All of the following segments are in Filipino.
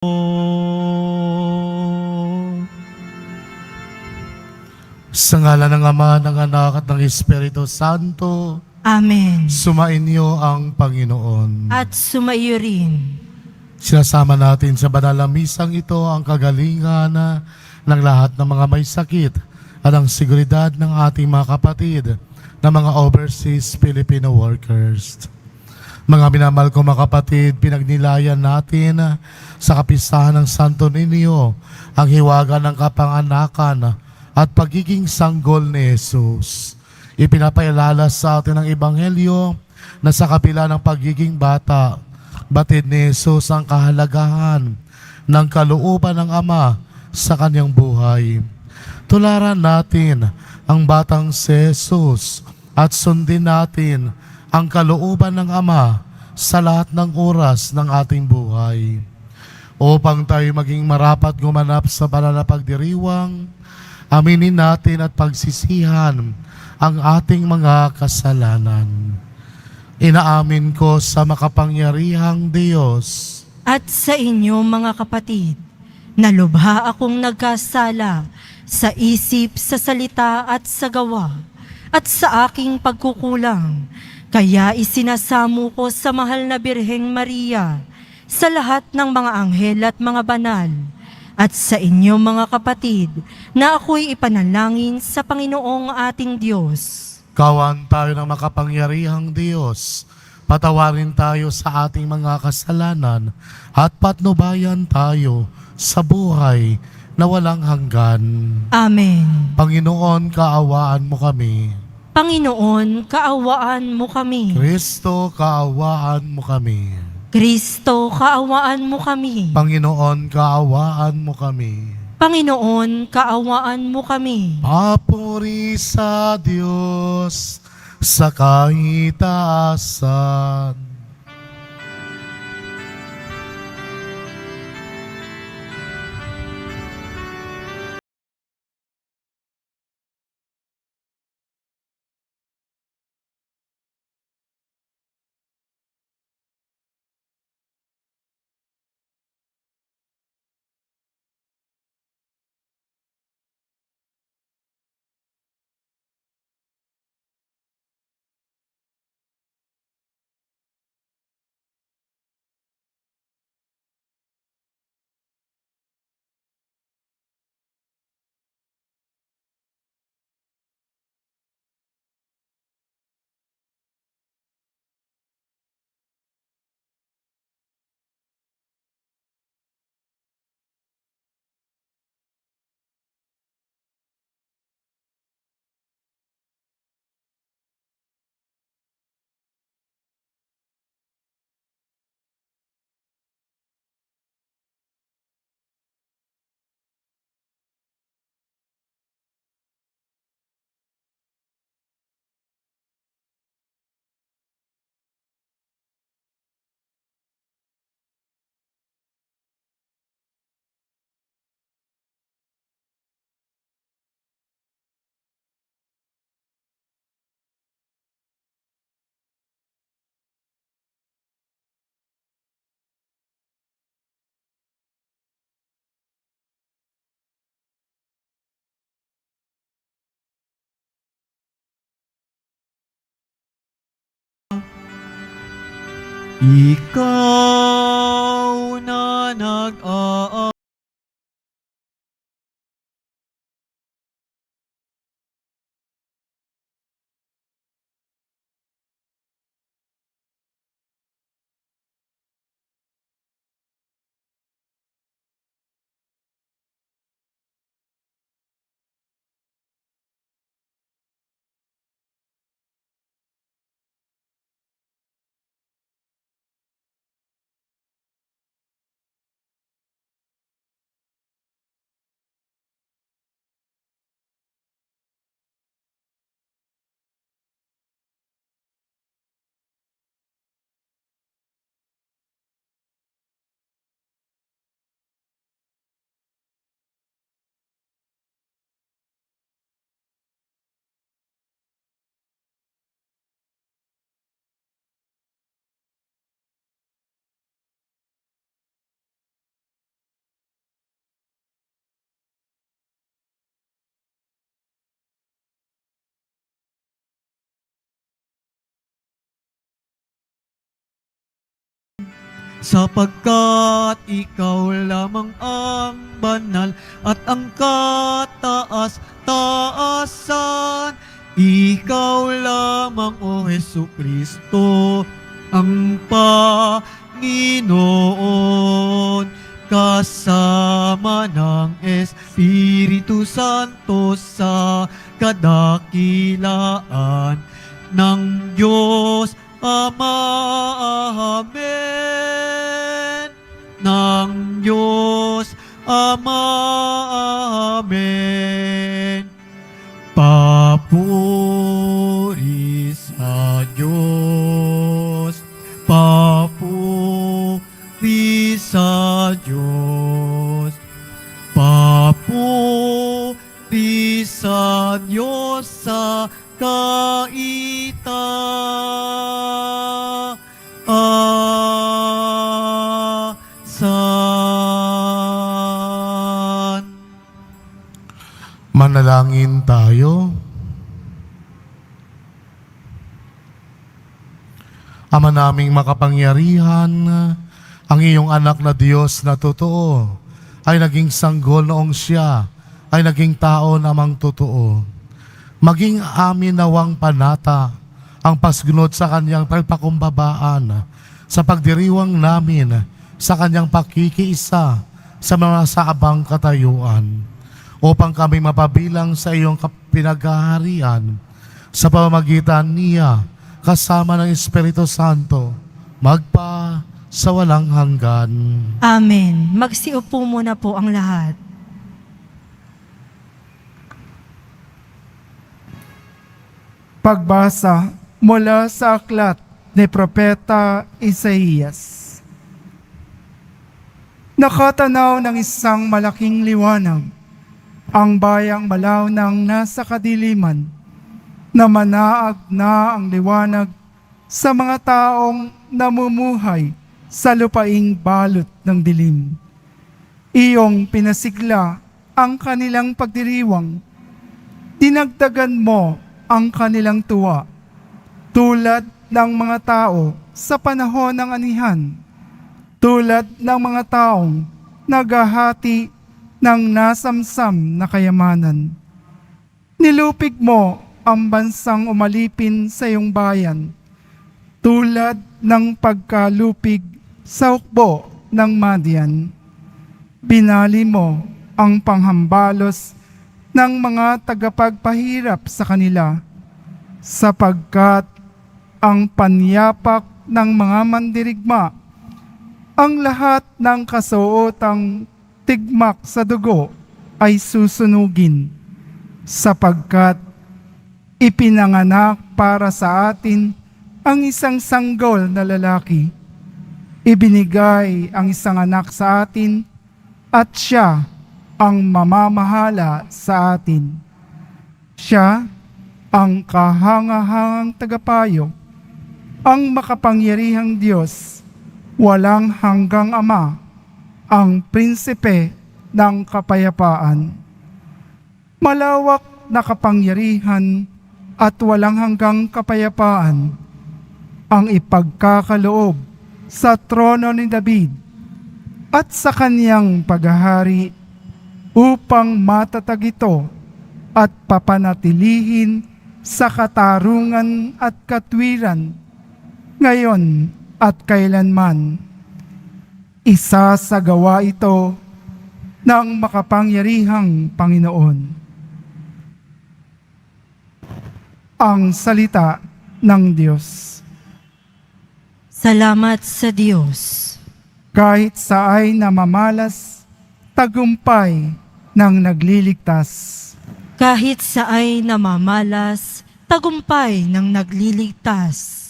Sa ngalan ng Ama, ng Anak at ng Espiritu Santo, Amen. sumainyo ang Panginoon. At sumaiyo rin. Sinasama natin sa banal na misang ito ang kagalingan ng lahat ng mga may sakit at ang seguridad ng ating mga kapatid na mga overseas Filipino workers. Mga minamahal ko mga kapatid, pinagnilayan natin sa kapistahan ng Santo Niño ang hiwaga ng kapanganakan at pagiging sanggol ni Jesus. Ipinapaalala sa atin ng Ebanghelyo na sa kapila ng pagiging bata, batid ni Jesus ang kahalagahan ng kalooban ng Ama sa kanyang buhay. Tularan natin ang batang si Jesus at sundin natin ang kalooban ng Ama sa lahat ng oras ng ating buhay. Upang tayo maging marapat gumanap sa banal na pagdiriwang, aminin natin at pagsisihan ang ating mga kasalanan. Inaamin ko sa makapangyarihang Diyos At sa inyo mga kapatid, na lubha akong nagkasala sa isip, sa salita at sa gawa, at sa aking pagkukulang. Kaya isinasamo ko sa mahal na Birheng Maria, sa lahat ng mga anghel at mga banal, at sa inyo mga kapatid, na ako'y ipanalangin sa Panginoong ating Diyos. Kawan tayo ng makapangyarihang Diyos, patawarin tayo sa ating mga kasalanan at patnubayan tayo sa buhay na walang hanggan. Amen. Panginoon, kaawaan mo kami. Panginoon, kaawaan mo kami. Kristo, kaawaan mo kami. Kristo, kaawaan mo kami. Panginoon, kaawaan mo kami. Panginoon, kaawaan mo kami. Papuri sa Diyos sa kaitaasan. Ikaw na nag-aaway sapagkat ikaw lamang ang banal at ang kataas-taasan. Ikaw lamang, O Jesucristo, ang Panginoon, kasama ng Espiritu Santo sa kadakilaan ng Diyos Ama. Amen. Ng Diyos Ama. Amen. Papuri sa Diyos, papuri sa Diyos, papuri sa Diyos sa kaitaasan. Manalangin tayo. Ama naming makapangyarihan, ang iyong anak na Diyos na totoo ay naging sanggol noong siya ay naging tao namang totoo. Maging amin nawang panata ang pasgunod sa kanyang pagpakumbabaan sa pagdiriwang namin sa kanyang pakikiisa sa mga saabang katayuan upang kami mapabilang sa iyong pinaghaharian sa pamamagitan niya kasama ng Espiritu Santo, magpa sa walang hanggan. Amen. Magsiupo muna po ang lahat. Pagbasa mula sa aklat ni Propeta Isaías. Nakatanaw ng isang malaking liwanag, ang bayang malawnang nasa kadiliman, na manaag na ang liwanag sa mga taong namumuhay sa lupaing balot ng dilim. Iyong pinasigla ang kanilang pagdiriwang, dinagdagan mo ang kanilang tuwa, tulad ng mga tao sa panahon ng anihan, tulad ng mga taong naghahati ng nasamsam na kayamanan. Nilupig mo ang bansang umalipin sa iyong bayan, tulad ng pagkalupig sa hukbo ng Madian. Binali mo ang panghambalos ng mga tagapagpahirap sa kanila, sapagkat ang panyapak ng mga mandirigma, ang lahat ng kasuotang tigmak sa dugo ay susunugin, sapagkat ipinanganak para sa atin ang isang sanggol na lalaki. Ibinigay ang isang anak sa atin at siya ang mamamahala sa atin. Siya ang kahangahangang tagapayo, ang makapangyarihang Diyos, walang hanggang Ama, ang prinsipe ng kapayapaan. Malawak na kapangyarihan at walang hanggang kapayapaan ang ipagkakaloob sa trono ni David at sa kaniyang paghahari upang matatag ito at papanatilihin sa katarungan at katwiran ngayon at kailanman. Isa sa gawa ito ng makapangyarihang Panginoon. Ang salita ng Diyos. Salamat sa Diyos. Kahit sa ay namamalas, tagumpay ng nagliligtas. Kahit sa ay namamalas, tagumpay ng nagliligtas.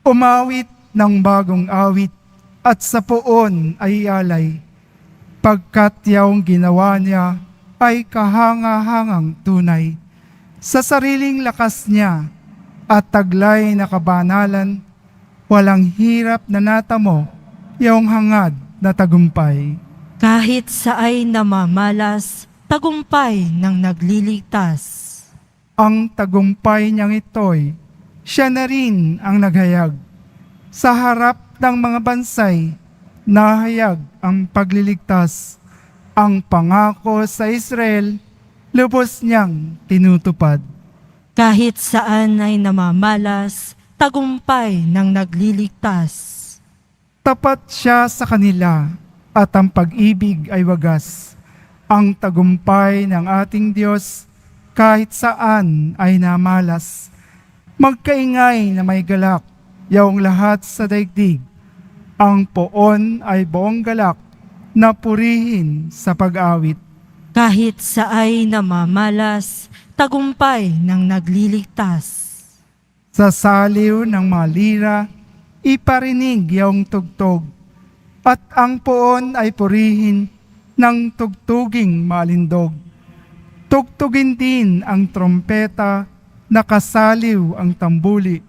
Umawit ng bagong awit at sa poon ay alay, pagkat yaong ginawa niya ay kahanga-hangang tunay. Sa sariling lakas niya at taglay na kabanalan, walang hirap na natamo yaong hangad na tagumpay. Kahit sa ay namamalas, tagumpay ng nagliligtas. Ang tagumpay niyang ito'y siya na rin ang naghayag sa harap ng mga bansay, nahayag ang pagliligtas. Ang pangako sa Israel, lubos niyang tinutupad. Kahit saan ay namamalas, tagumpay ng nagliligtas. Tapat siya sa kanila at ang pag-ibig ay wagas. Ang tagumpay ng ating Diyos kahit saan ay namalas. Magkaingay na may galak, yaong lahat sa daigdig. Ang poon ay buong galak na purihin sa pag-awit. Kahit saay namamalas, tagumpay ng nagliligtas. Sa saliw ng mga lira, iparinig yaong tugtog, at ang poon ay purihin ng tugtuging malindog. Tugtugin din ang trompeta, nakasaliw ang tambuli,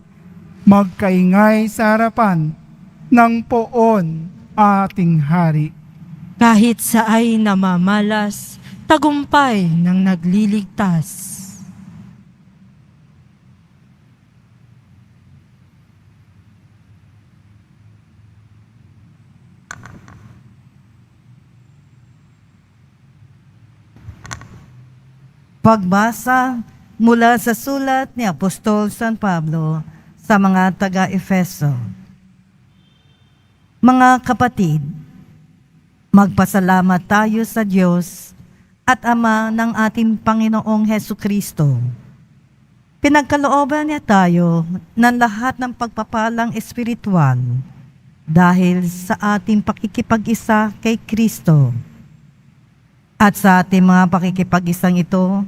magkaingay sa harapan ng poon ating hari. Kahit saay namamalas, tagumpay ng nagliligtas. Pagbasa mula sa sulat ni Apostol San Pablo sa mga taga-Efeso. Mga kapatid, magpasalamat tayo sa Diyos at Ama ng ating Panginoong Hesukristo. Pinagkalooban niya tayo ng lahat ng pagpapalang espiritual dahil sa ating pakikipag-isa kay Kristo. At sa ating mga pakikipag-isang ito,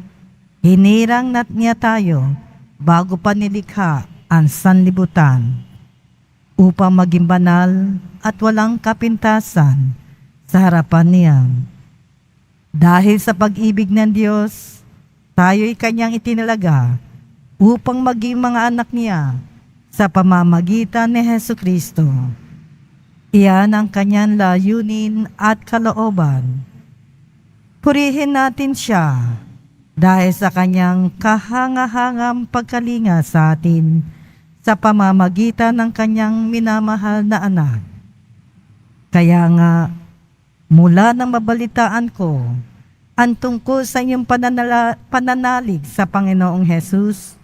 hinirang niya tayo bago pa nilikha ang sanlibutan upang maging banal at walang kapintasan sa harapan niya. Dahil sa pag-ibig ng Diyos, tayo'y kanyang itinalaga upang maging mga anak niya sa pamamagitan ni Hesukristo. Iyan ang kanyang layunin at kalooban. Purihin natin siya dahil sa kanyang kahanga-hangang pagkalinga sa atin sa pamamagitan ng kanyang minamahal na anak. Kaya nga, mula nang mabalitaan ko ang tungkol sa inyong pananalig sa Panginoong Hesus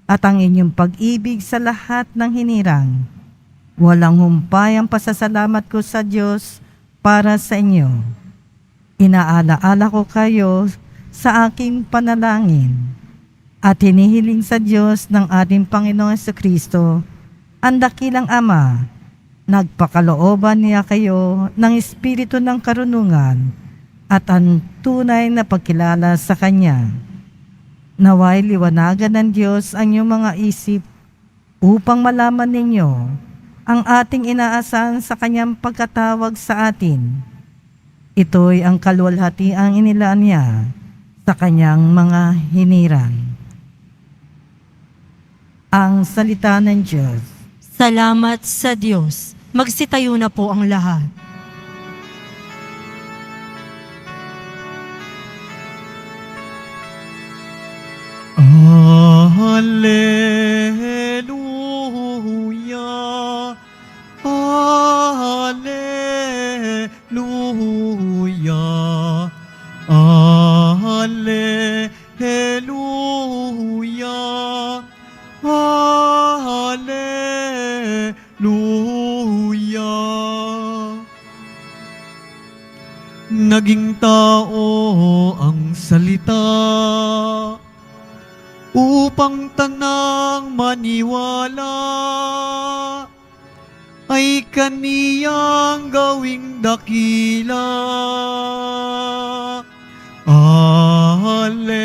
at ang inyong pag-ibig sa lahat ng hinirang, walang humpay ang pasasalamat ko sa Diyos para sa inyo. Inaalaala ko kayo sa aking panalangin at hinihiling sa Diyos ng ating Panginoong Jesucristo, ang dakilang Ama, nagpakalooban niya kayo ng espiritu ng karunungan at ang tunay na pagkilala sa Kanya. Naway liwanagan ng Diyos ang inyong mga isip upang malaman ninyo ang ating inaasahan sa Kanyang pagkatawag sa atin. Ito'y ang kaluwalhatiang inilaan niya sa Kanyang mga hinirang. Ang salita ng Diyos. Salamat sa Diyos. Magsitayo na po ang lahat. Hallelujah, Hallelujah, Hallelujah, Hallelujah. Naging tao ang salita upang tanang maniwala ay kaniyang gawing dakila. Hallelujah,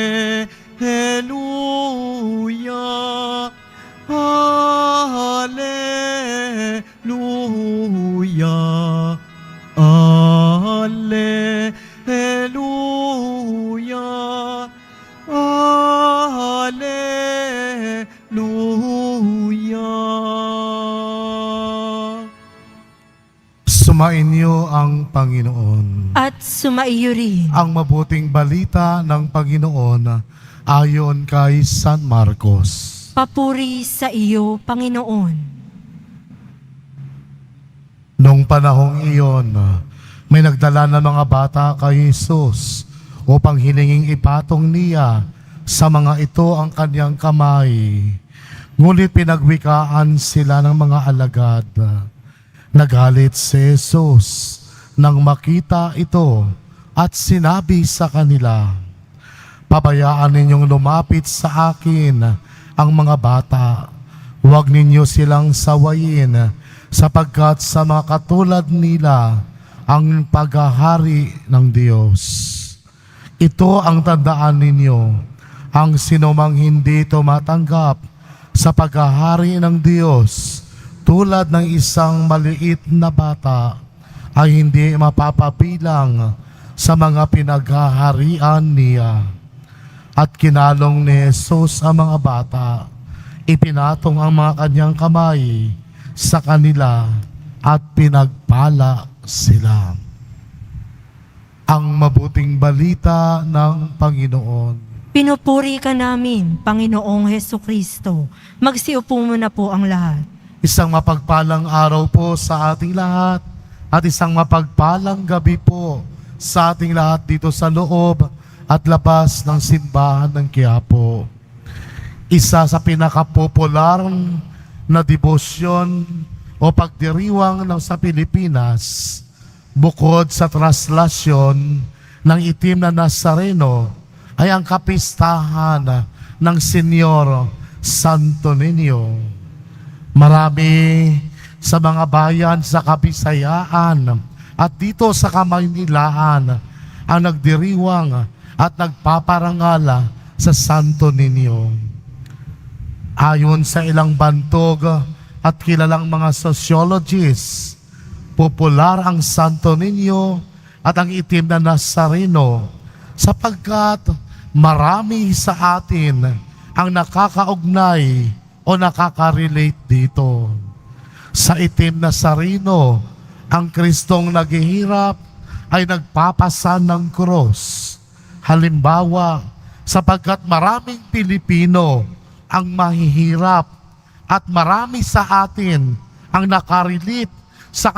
Hallelujah, Hallelujah, Hallelujah. Sumainyo ang Panginoon. At sumaiyo rin. Ang mabuting balita ng Panginoon ayon kay San Marcos. Papuri sa iyo, Panginoon. Noong panahong iyon, may nagdala ng mga bata kay Jesus upang hilinging ipatong niya sa mga ito ang kanyang kamay. Ngunit pinagwikaan sila ng mga alagad. Nagalit si Jesus nang makita ito at sinabi sa kanila, "Pabayaan ninyong lumapit sa akin ang mga bata. Huwag ninyo silang sawayin, sapagkat sa mga katulad nila ang paghahari ng Diyos. Ito ang tandaan ninyo, ang sinumang hindi tumatanggap sa paghahari ng Diyos tulad ng isang maliit na bata ay hindi mapapabilang sa mga pinaghaharian niya." At kinalong ni Jesus ang mga bata, ipinatong ang mga kanyang kamay sa kanila at pinagpala sila. Ang mabuting balita ng Panginoon. Pinupuri ka namin, Panginoong Hesukristo. Magsiupo muna po ang lahat. Isang mapagpalang araw po sa ating lahat at isang mapagpalang gabi po sa ating lahat dito sa loob at labas ng simbahan ng Quiapo. Isa sa pinakapopular na debosyon o pagdiriwang sa Pilipinas, bukod sa traslasyon ng itim na Nazareno, ay ang kapistahan ng Senyor Santo Niño. Marami sa mga bayan sa Kabisayaan at dito sa Kamaynilaan ang nagdiriwang at nagpaparangal sa Santo Niño. Ayon sa ilang bantog at kilalang mga sociologists, popular ang Santo Niño at ang itim na Nazareno sapagkat marami sa atin ang nakakaugnay o nakaka-relate dito. Sa itim na Nazareno, ang Kristong naghihirap ay nagpapasan ng krus. Halimbawa, sapagkat maraming Pilipino ang mahihirap at marami sa atin ang nakarelate sa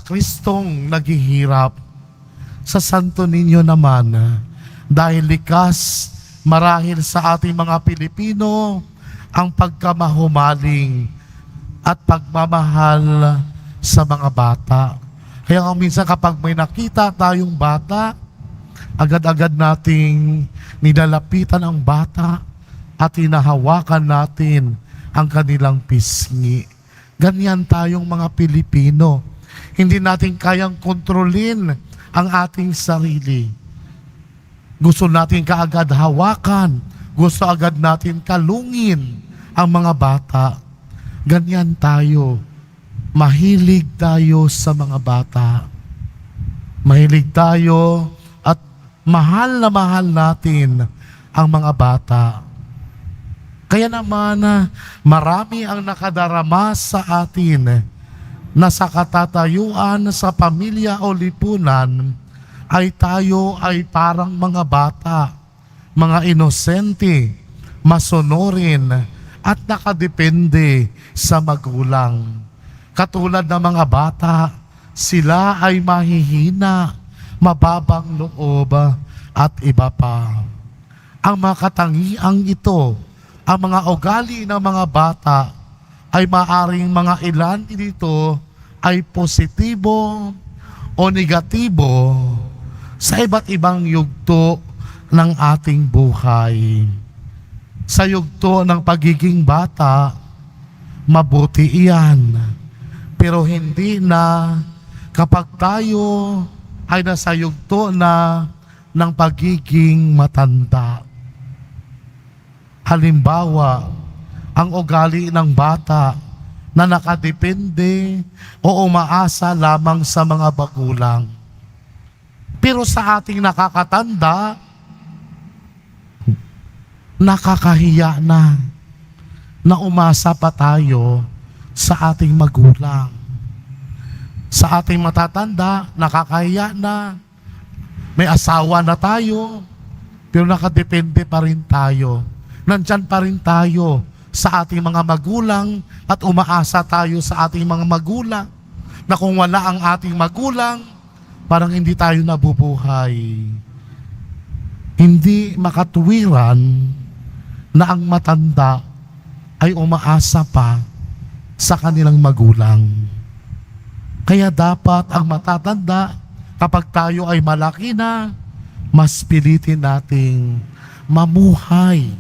Kristong naghihirap. Sa Santo Niño naman, dahil likas marahil sa ating mga Pilipino ang pagkamahumaling at pagmamahal sa mga bata. Kaya minsan kapag may nakita tayong bata, agad-agad nating nilalapitan ang bata at hinahawakan natin ang kanilang pisngi. Ganyan tayong mga Pilipino. Hindi natin kayang kontrolin ang ating sarili. Gusto natin kaagad hawakan. Gusto agad natin kalungin ang mga bata. Ganyan tayo. Mahilig tayo sa mga bata. Mahilig tayo at mahal na mahal natin ang mga bata. Kaya naman, marami ang nakadarama sa atin na sa katatayuan sa pamilya o lipunan ay tayo ay parang mga bata, mga inosente, masunurin at nakadepende sa magulang. Katulad ng mga bata, sila ay mahihina, mababang loob at iba pa. Ang mga katangiang ito, ang mga ugali ng mga bata ay maaring mga ilan dito ay positibo o negatibo sa iba't ibang yugto ng ating buhay. Sa yugto ng pagiging bata, mabuti iyan. Pero hindi na kapag tayo ay nasa yugto na ng pagiging matanda. Halimbawa, ang ugali ng bata na nakadepende o umaasa lamang sa mga magulang. Pero sa ating nakakatanda, nakakahiya na umasa pa tayo sa ating magulang. Sa ating matatanda, nakakahiya na may asawa na tayo, pero nakadepende pa rin tayo. Nandyan pa rin tayo sa ating mga magulang at umaasa tayo sa ating mga magulang. na kung wala ang ating magulang, parang hindi tayo nabubuhay. Hindi makatuwiran na ang matanda ay umaasa pa sa kanilang magulang. Kaya dapat ang matatanda, kapag tayo ay malaki na, mas pilitin nating mamuhay.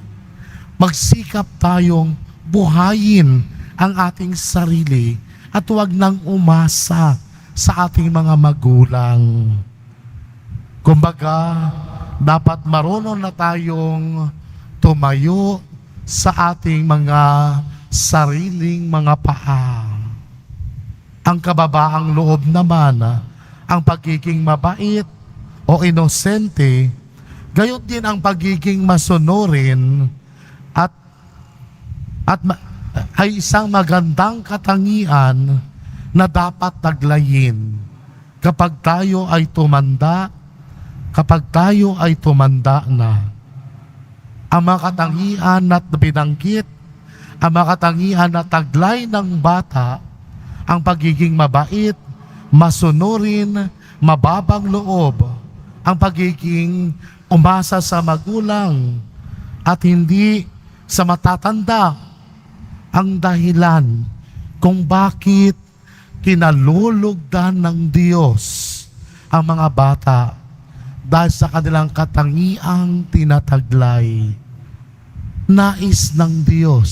Magsikap tayong buhayin ang ating sarili at huwag nang umasa sa ating mga magulang. Kumbaga, dapat marunong na tayong tumayo sa ating mga sariling mga paa. Ang kababaang loob naman, ang pagiging mabait o inosente, gayon din ang pagiging masunurin ay isang magandang katangian na dapat taglayin kapag tayo ay tumanda na. Ang mga katangian na binanggit, ang mga katangian na taglay ng bata, ang pagiging mabait, masunurin, mababang loob, ang pagiging umasa sa magulang, at hindi sa matatanda, ang dahilan kung bakit kinalulugdan ng Diyos ang mga bata dahil sa kanilang katangiang tinataglay. Nais ng Diyos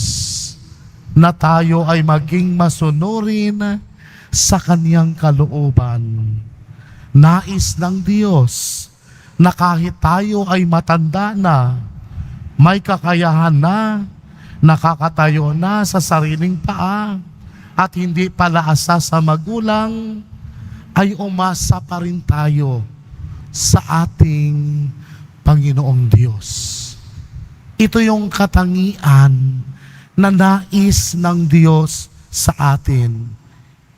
na tayo ay maging masunurin sa Kaniyang kalooban. Nais ng Diyos na kahit tayo ay matanda na, may kakayahan na, nakakatayo na sa sariling paa, at hindi palaasa sa magulang, ay umasa pa rin tayo sa ating Panginoong Diyos. Ito yung katangian na nais ng Diyos sa atin.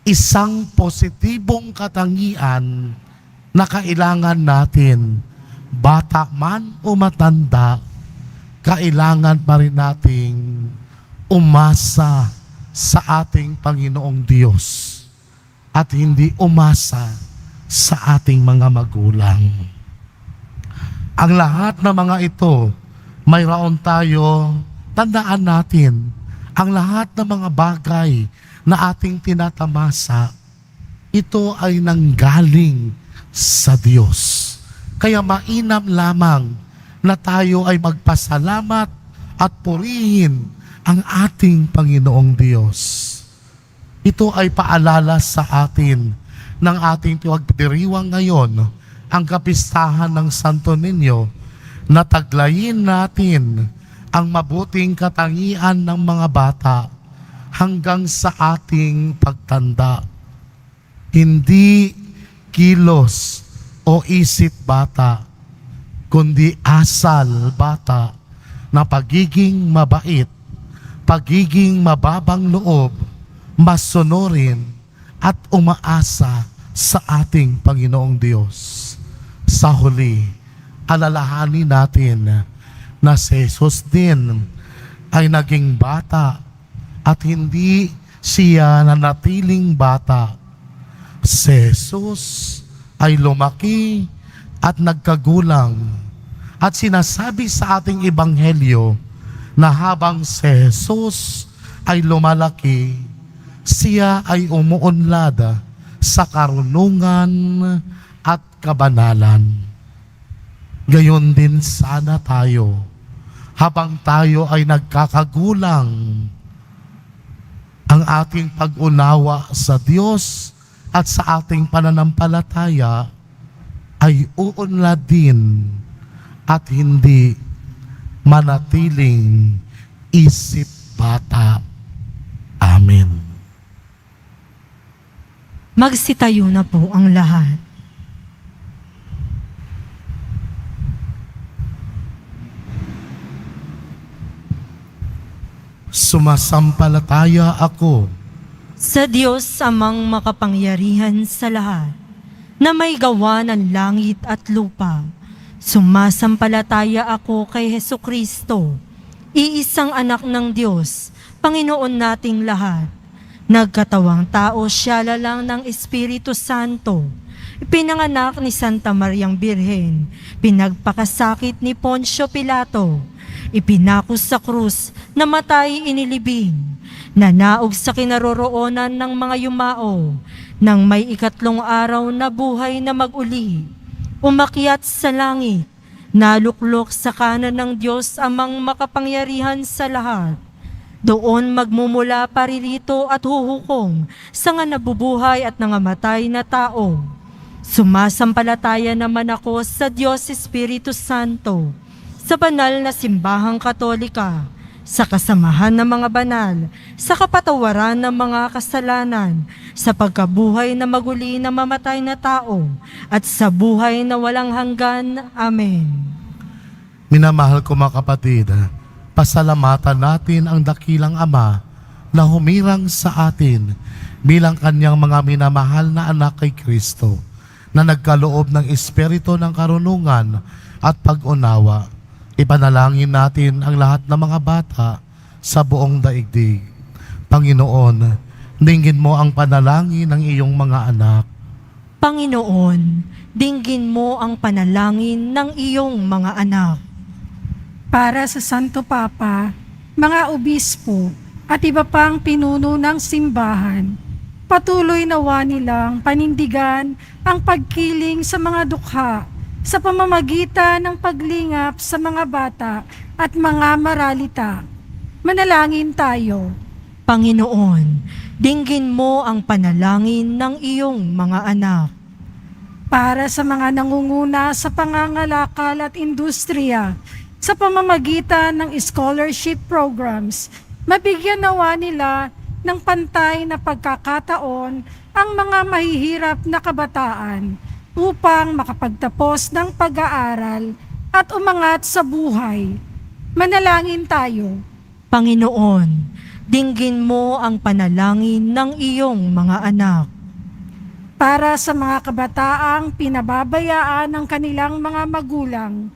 Isang positibong katangian na kailangan natin, bata man o matanda, kailangan pa rin nating umasa sa ating Panginoong Diyos at hindi umasa sa ating mga magulang. Ang lahat ng mga ito, mayroon tayo, tandaan natin, ang lahat ng mga bagay na ating tinatamasa, ito ay nanggaling sa Diyos. Kaya mainam lamang na tayo ay magpasalamat at purihin ang ating Panginoong Diyos. Ito ay paalala sa atin ng ating pagdiriwang ngayon, ang kapistahan ng Santo Niño, na taglayin natin ang mabuting katangian ng mga bata hanggang sa ating pagtanda. Hindi kilos o isip bata, kundi asal bata na pagiging mabait, pagiging mababang loob, masunurin at umaasa sa ating Panginoong Diyos. Sa huli, alalahanin natin na si Jesus din ay naging bata at hindi siya nanatiling bata. Si Jesus ay lumaki at nagkagulang, at sinasabi sa ating ebanghelyo na habang si Jesus ay lumalaki, siya ay umuunlad sa karunungan at kabanalan. Gayon din sana tayo, habang tayo ay nagkakagulang, ang ating pag-unawa sa Diyos at sa ating pananampalataya ay uunlad din at hindi manatiling isip bata. Amen. Magsitayo na po ang lahat. Sumasampalataya ako Sa Diyos amang makapangyarihan sa lahat, na may gawa ng langit at lupa, sumasampalataya ako kay Hesukristo, iisang anak ng Diyos, Panginoon nating lahat, Nagkatawang tao siya lalang ng Espiritu Santo. Ipinanganak ni Santa Mariang Birhen, pinagpakasakit ni Poncio Pilato, ipinako sa krus, namatay inilibing, nanaog sa kinaroroonan ng mga yumao, nang may ikatlong araw na buhay na mag-uli, umakyat sa langit, naluklok sa kanan ng Diyos amang makapangyarihan sa lahat. Doon magmumula paririto at huhukom sa nga nabubuhay at nangamatay na tao. Sumasampalataya naman ako sa Diyos Espiritu Santo, sa banal na simbahang katolika, sa kasamahan ng mga banal, sa kapatawaran ng mga kasalanan, sa pagkabuhay na maguli na mamatay na tao, at sa buhay na walang hanggan. Amen. Minamahal ko mga kapatid, pasalamatan natin ang dakilang Ama na humirang sa atin bilang kanyang mga minamahal na anak kay Kristo, na nagkaloob ng espiritu ng karunungan at pag-unawa. Ipanalangin natin ang lahat ng mga bata sa buong daigdig. Panginoon, dinggin mo ang panalangin ng iyong mga anak. Panginoon, dinggin mo ang panalangin ng iyong mga anak. Para sa Santo Papa, mga obispo at iba pang pinuno ng simbahan, patuloy nawa nilang panindigan ang pagkiling sa mga dukha sa pamamagitan ng paglingap sa mga bata at mga maralita. Manalangin tayo. Panginoon, dinggin mo ang panalangin ng iyong mga anak. Para sa mga nangunguna sa pangangalakal at industriya, sa pamamagitan ng scholarship programs, mabigyan nawa nila ng pantay na pagkakataon ang mga mahihirap na kabataan upang makapagtapos ng pag-aaral at umangat sa buhay. Manalangin tayo. Panginoon, dinggin mo ang panalangin ng iyong mga anak. Para sa mga kabataang pinababayaan ng kanilang mga magulang,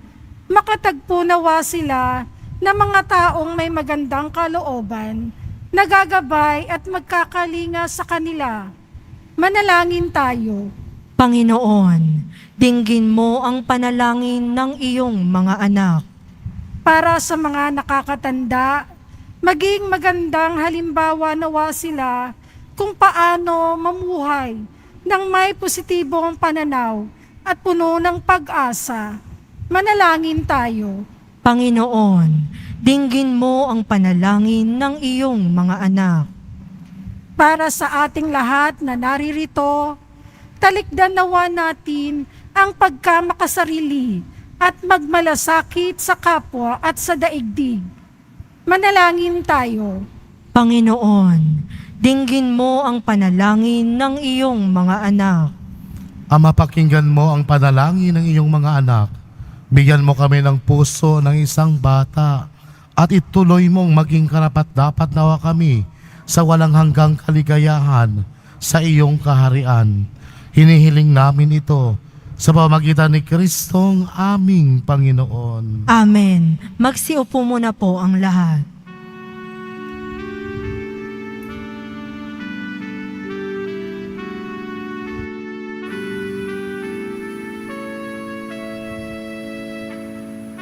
makatagpo nawa sila ng mga taong may magandang kalooban, nagagabay at magkakalinga sa kanila. Manalangin tayo. Panginoon, dinggin mo ang panalangin ng iyong mga anak. Para sa mga nakakatanda, maging magandang halimbawa nawa sila kung paano mamuhay ng may positibong pananaw at puno ng pag-asa. Manalangin tayo. Panginoon, dinggin mo ang panalangin ng iyong mga anak. Para sa ating lahat na naririto, talikdan nawa natin ang pagkamakasarili at magmalasakit sa kapwa at sa daigdig. Manalangin tayo. Panginoon, dinggin mo ang panalangin ng iyong mga anak. Ama, pakinggan mo ang panalangin ng iyong mga anak. Bigyan mo kami ng puso ng isang bata at ituloy mong maging karapat-dapat nawa kami sa walang hanggang kaligayahan sa iyong kaharian. Hinihiling namin ito sa pamamagitan ni Kristong aming Panginoon. Amen. Magsiupo muna po ang lahat.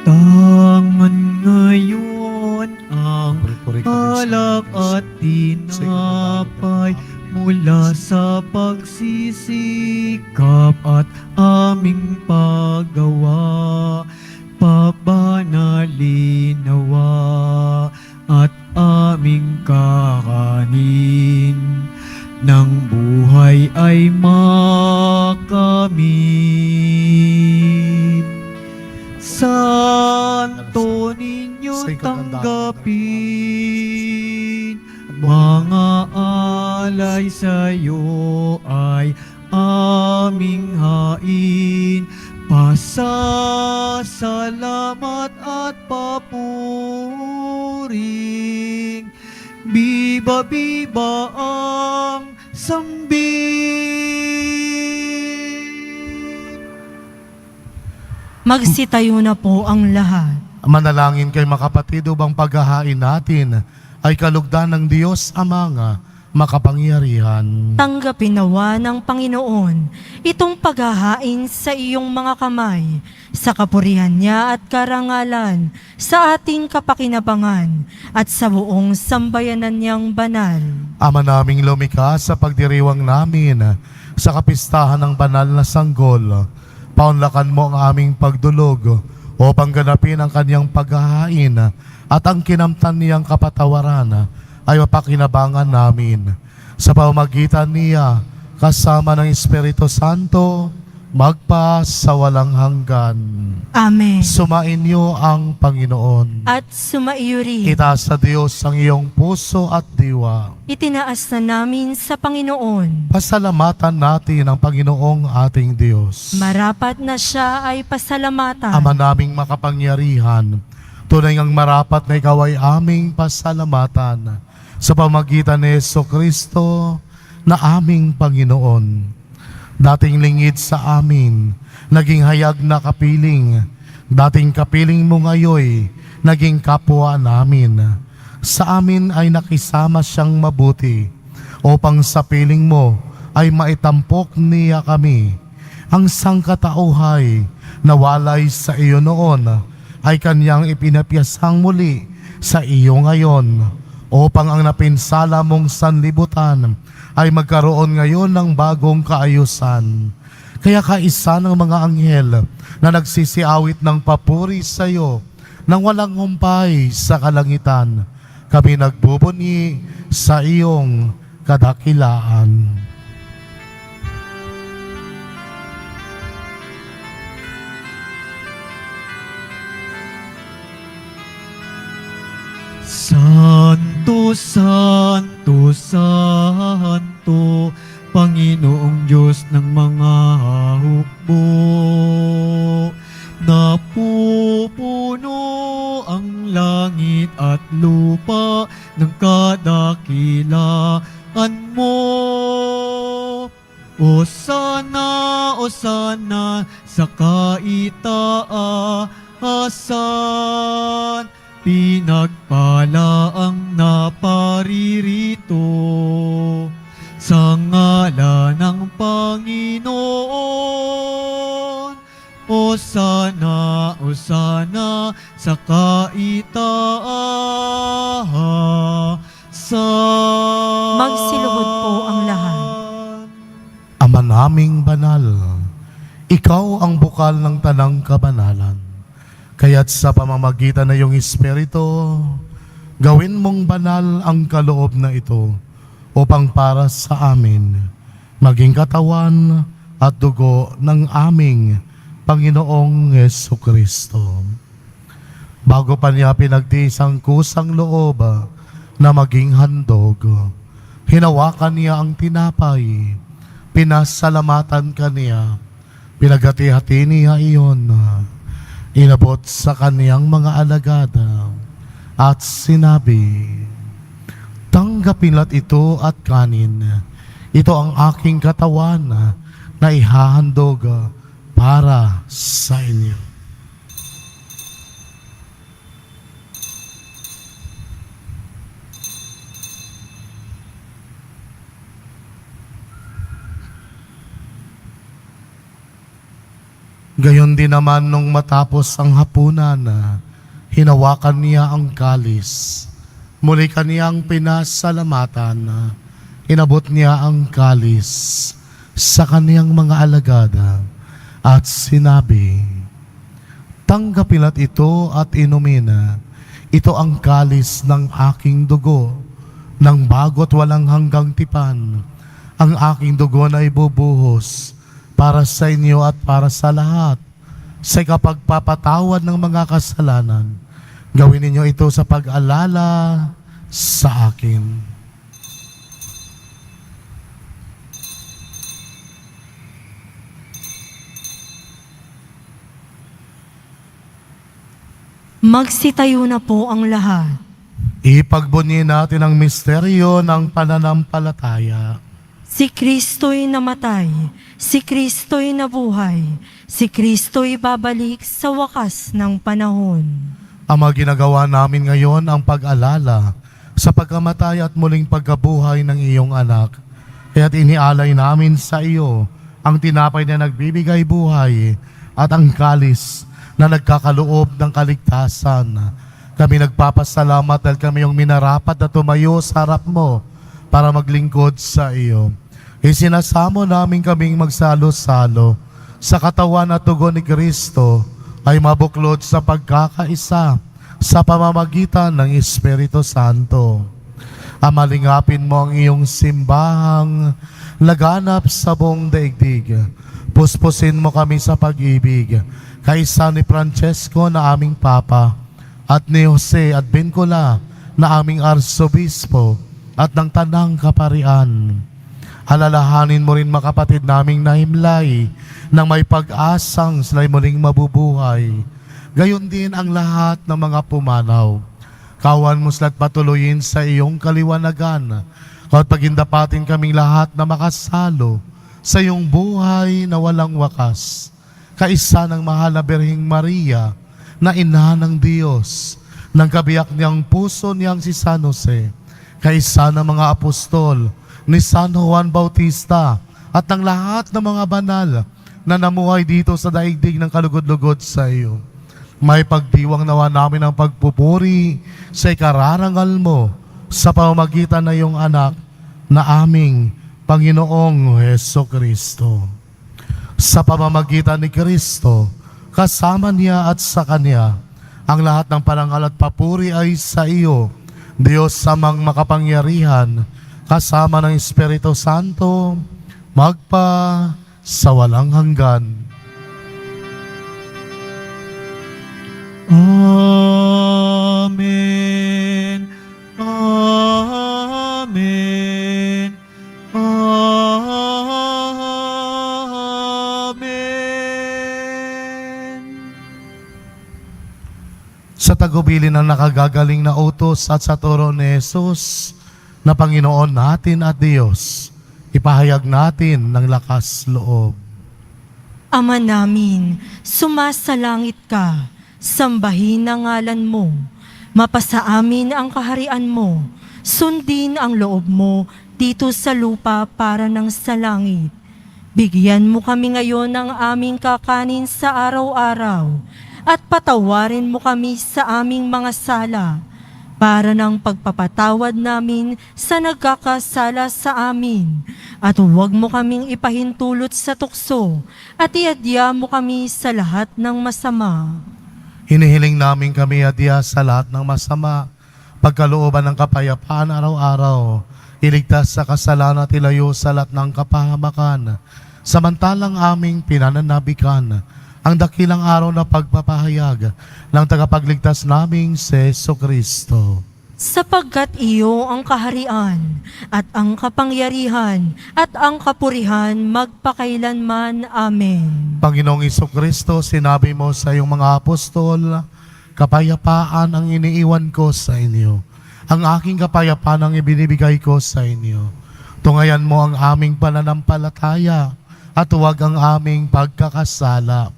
Tangan ngayon ang Puri-puri kami sa alak at tinapay mula sa pagsisikap at aming paggawa. Pabanalin nawa at aming kakanin ng buhay ay makamit. Santo ninyo Sa ikatandaan. tanggapin, mga alay sa'yo ay aming hain. Pasasalamat at papuring, biba biba ang sambit. Magsitayo na po ang lahat. Manalangin kay mga kapatid upang paghahain natin ay kalugdan ng Diyos Ama nga makapangyarihan. Tanggapin nawa ng Panginoon itong paghahain sa iyong mga kamay, sa kapurihan niya at karangalan, sa ating kapakinabangan at sa buong sambayanan niyang banal. Ama naming lumikha, sa pagdiriwang namin sa kapistahan ng banal na sanggol, paunlakan mo ang aming pagdulog upang ganapin ang kanyang paghahain at ang kinamtan niyang kapatawaran ay mapakinabangan namin. Sa pamamagitan niya, kasama ng Espiritu Santo, magpa sa walang hanggan. Amen. Sumain niyo ang Panginoon. At sumaiyo rin. Itaas sa Diyos ang iyong puso at diwa. Itinaas na namin sa Panginoon. Pasalamatan natin ang Panginoong ating Diyos. Marapat na siya ay pasalamatan. Ama naming makapangyarihan, tunay ngang marapat na ikaw ay aming pasalamatan sa pamagitan ni Jesucristo na aming Panginoon. Dating lingid sa amin, naging hayag na kapiling. Dating kapiling mo ngayoy, naging kapwa namin. Sa amin ay nakisama siyang mabuti, upang sa piling mo ay maitampok niya kami. Ang sangkatauhay na walay sa iyo noon, ay kanyang ipinapyasang muli sa iyo ngayon, upang ang napinsala mong sanlibutan ay magkaroon ngayon ng bagong kaayusan. Kaya kaisa ng mga anghel na nagsisiawit ng papuri sa iyo nang walang humpay sa kalangitan, kami nagbubunyi sa iyong kadakilaan. Santo, Santo, Santo, Panginoong Diyos ng mga hukbo. Napupuno ang langit at lupa ng kadakilaan mo. Osana, Osana sa kaitaasan. Pinagpala ang naparirito sa ngalan ng Panginoon. Osana, Osana sa kaitaasan. Magsiluhod po ang lahat. Ama naming banal, ikaw ang bukal ng tanang kabanalan. Kaya't sa pamamagitan ng iyong Espiritu, gawin mong banal ang kaloob na ito upang para sa amin maging katawan at dugo ng aming Panginoong Jesucristo. Bago pa niya pinagtiis ang kusang loob na maging handog, hinawakan niya ang tinapay, pinasalamatan kaniya, pinagati-hati niya iyon, inabot sa kaniyang mga alagad at sinabi, tanggapinlat ito at kanin. Ito ang aking katawan na ihahandog para sa inyo. Gayon din naman nung matapos ang hapunan, hinawakan niya ang kalis. Muli kaniyang pinasalamatan, inabot niya ang kalis sa kaniyang mga alagad at sinabi, tanggapinat ito at inumin. Ito ang kalis ng aking dugo, ng bago't walang hanggang tipan. Ang aking dugo na ibubuhos para sa inyo at para sa lahat, sa kapagpapatawad ng mga kasalanan. Gawin ninyo ito sa pag-alala sa akin. Magsitayo na po ang lahat. Ipagbunyi natin ang misteryo ng pananampalataya. Si Kristo'y namatay, si Kristo'y nabuhay, si Kristo'y babalik sa wakas ng panahon. Ama, ginagawa namin ngayon ang pag-alala sa pagkamatay at muling pagkabuhay ng iyong anak. Kaya't inialay namin sa iyo ang tinapay na nagbibigay buhay at ang kalis na nagkakaloob ng kaligtasan. Kami nagpapasalamat dahil kami yung minarapat na tumayo sa harap mo para maglingkod sa iyo. Isinasamo namin kaming magsalo-salo sa katawan at tugon ni Kristo ay mabuklod sa pagkakaisa sa pamamagitan ng Espiritu Santo. Amalingapin mo ang iyong simbahang laganap sa buong daigdig. Puspusin mo kami sa pag-ibig, kaisa ni Francesco na aming Papa, at ni Jose at Vincula na aming Arsobispo, at ng Tanang Kaparian. Alalahanin mo rin mga kapatid naming nahimlay nang may pag-asang sila'y muling mabubuhay. Gayon din ang lahat ng mga pumanaw. Kawan mo sila't patuloyin sa iyong kaliwanagan. At pagindapatin kaming lahat na makasalo sa iyong buhay na walang wakas. Kaisa ng mahal na Birheng Maria na ina ng Diyos, ng kabiyak niyang puso niyang si San Jose, kaisa ng mga apostol ni San Juan Bautista at ng lahat ng mga banal na namuhay dito sa daigdig ng kalugod-lugod sa iyo. May pagdiwang nawa namin ang pagpupuri sa ikararangal mo sa pamamagitan ng iyong anak na aming Panginoong Hesukristo. Sa pamamagitan ni Kristo, kasama niya at sa Kanya, ang lahat ng parangal at papuri ay sa iyo, Diyos samang makapangyarihan, kasama ng Espiritu Santo, magpa sa walang hanggan. Amen. Amen. Amen. Sa tagubilin ng nakagagaling na utos at sa turo ni Jesus na Panginoon natin at Diyos, ipahayag natin ng lakas loob. Ama namin, sumasalangit ka, sambahin ang ngalan mo, mapasa amin ang kaharian mo, sundin ang loob mo dito sa lupa para ng sa langit. Bigyan mo kami ngayon ng aming kakanin sa araw-araw, at patawarin mo kami sa aming mga sala, para ng pagpapatawad namin sa nagkakasala sa amin. At huwag mo kaming ipahintulot sa tukso, at iadya mo kami sa lahat ng masama. Hinihiling namin kami adya sa lahat ng masama, pagkalooban ng kapayapaan araw-araw, iligtas sa kasalanan at ilayo sa lahat ng kapahamakan, samantalang aming pinananabikan ang dakilang araw na pagpapahayag ng tagapagligtas naming si Jesucristo. Sapagkat iyo ang kaharian, at ang kapangyarihan, at ang kapurihan magpakailanman. Amen. Panginoong Jesucristo, sinabi mo sa iyong mga apostol, kapayapaan ang iniiwan ko sa inyo. Ang aking kapayapaan ang ibinibigay ko sa inyo. Tungayan mo ang aming pananampalataya at huwag ang aming pagkakasala.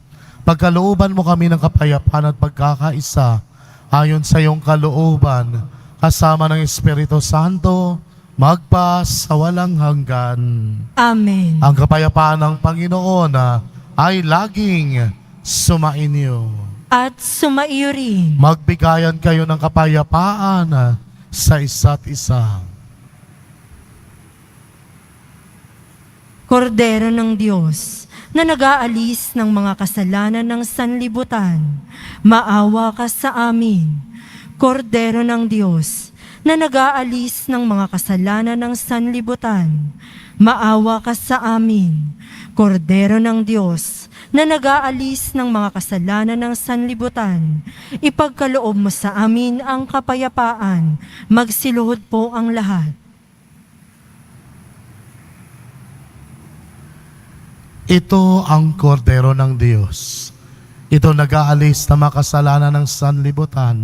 Pagkalooban mo kami ng kapayapaan at pagkakaisa ayon sa iyong kalooban, kasama ng Espiritu Santo, magpa sa walang hanggan. Amen. Ang kapayapaan ng Panginoon ay laging sumainyo. At sumaiyo rin. Magbigayan kayo ng kapayapaan sa isa't isa. Kordero ng Diyos, na nag-aalis ng mga kasalanan ng sanlibutan, maawa ka sa amin. Kordero ng Diyos, na nag-aalis ng mga kasalanan ng sanlibutan, maawa ka sa amin. Kordero ng Diyos, na nag-aalis ng mga kasalanan ng sanlibutan, ipagkaloob mo sa amin ang kapayapaan. Magsiluhod po ang lahat. Ito ang kordero ng Diyos. Ito nag-aalis na makasalanan ng sanlibutan.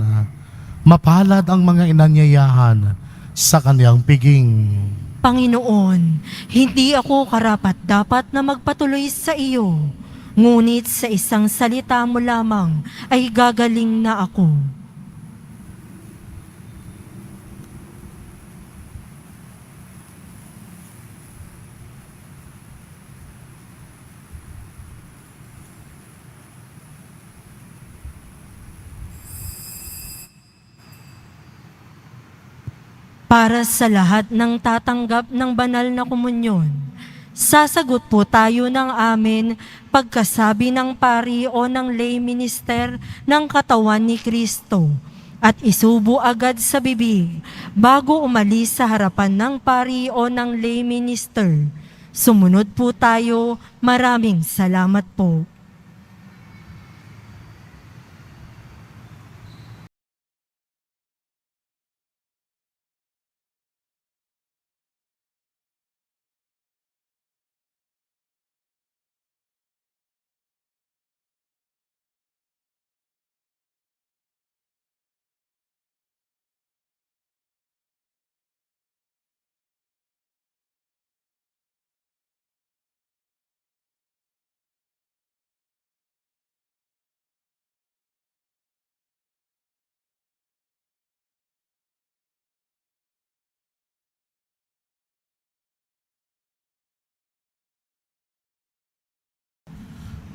Mapalad ang mga inanyayahan sa kaniyang piging. Panginoon, hindi ako karapat-dapat na magpatuloy sa iyo, ngunit sa isang salita mo lamang ay gagaling na ako. para sa lahat ng tatanggap ng banal na komunyon. Sasagot po tayo ng amin pagkasabi ng pari o ng lay minister ng katawan ni Kristo at isubo agad sa bibig bago umalis sa harapan ng pari o ng lay minister. Sumunod po tayo. Maraming salamat po.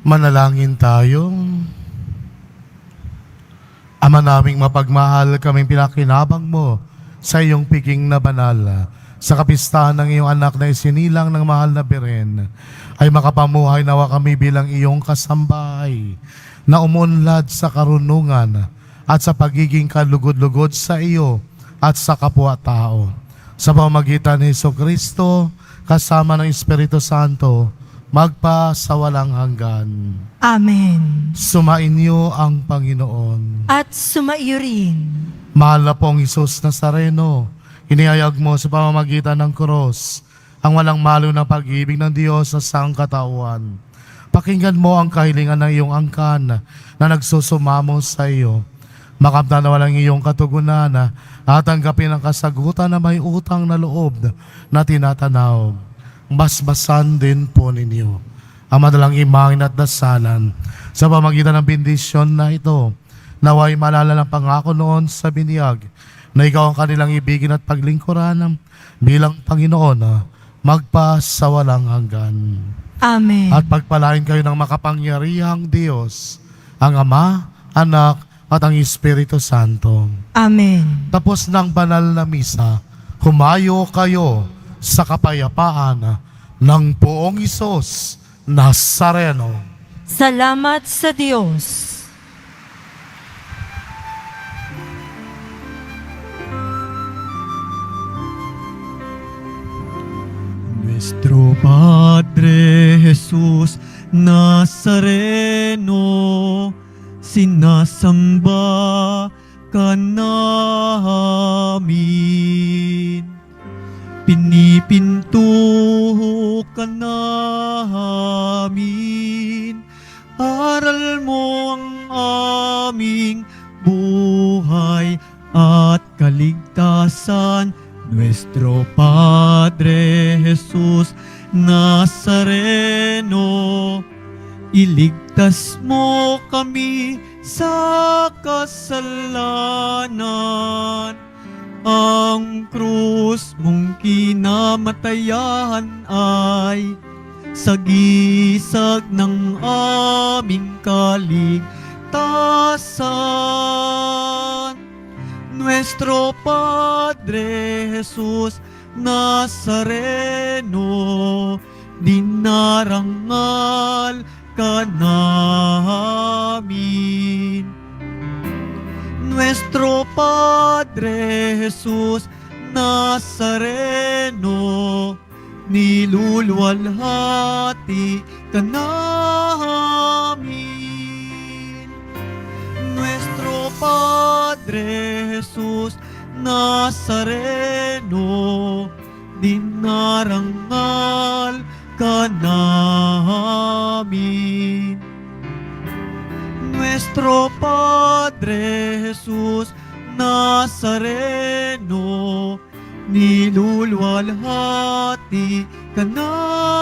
Manalangin tayo. Ama naming mapagmahal, kaming pinakinabang mo sa iyong piging na banal. Sa kapistahan ng iyong anak na isinilang ng mahal na Birhen, ay makapamuhay nawa kami bilang iyong kasambahay na umunlad sa karunungan at sa pagiging kalugod-lugod sa iyo at sa kapwa-tao. Sa pamamagitan ni Jesucristo, kasama ng Espiritu Santo, magpa sa walang hanggan. Amen. Sumainyo ang Panginoon. At sumaiyo rin. Mahal na pong Isus Nazareno, inihayag mo sa pamamagitan ng krus ang walang malo na pag-ibig ng Diyos sa sangkatauhan. Pakinggan mo ang kahilingan ng iyong angkan na nagsusumamo sa iyo. Makamtan na walang iyong katugunan at tanggapin ang kasagutan na may utang na loob na tinatanaw. Basbasan din po ninyo ang madalang imangin at dasalan sa pamagitan ng bendisyon na ito. Naway maalala ng pangako noon sa biniyag na ikaw ang kanilang ibigin at paglingkuran bilang Panginoon magpa sa walang hanggan. Amen. At pagpalain kayo ng makapangyarihang Diyos, ang Ama, Anak, at ang Espiritu Santo. Amen. Tapos ng banal na misa, humayo kayo sa kapayapaan ng Poong Isus Nazareno. Salamat sa Diyos. Nuestro Padre Jesus Nazareno, sinasamba ka namin. Pinipinto ka namin, aral mo ang aming buhay at kaligtasan. Nuestro Padre Jesus Nazareno, iligtas mo kami sa kasalanan. Ang krus mong kinamatayan ay sagisag ng aming kaligtasan. Nuestro Padre Jesus Nazareno, dinarangal ka namin. Nuestro Padre Jesus Nazareno, niluluwalhati ka namin. Nuestro Padre Jesus Nazareno, dinarangal ka namin. Nuestro Padre Jesus Nazareno, niluluwalhati ka namin.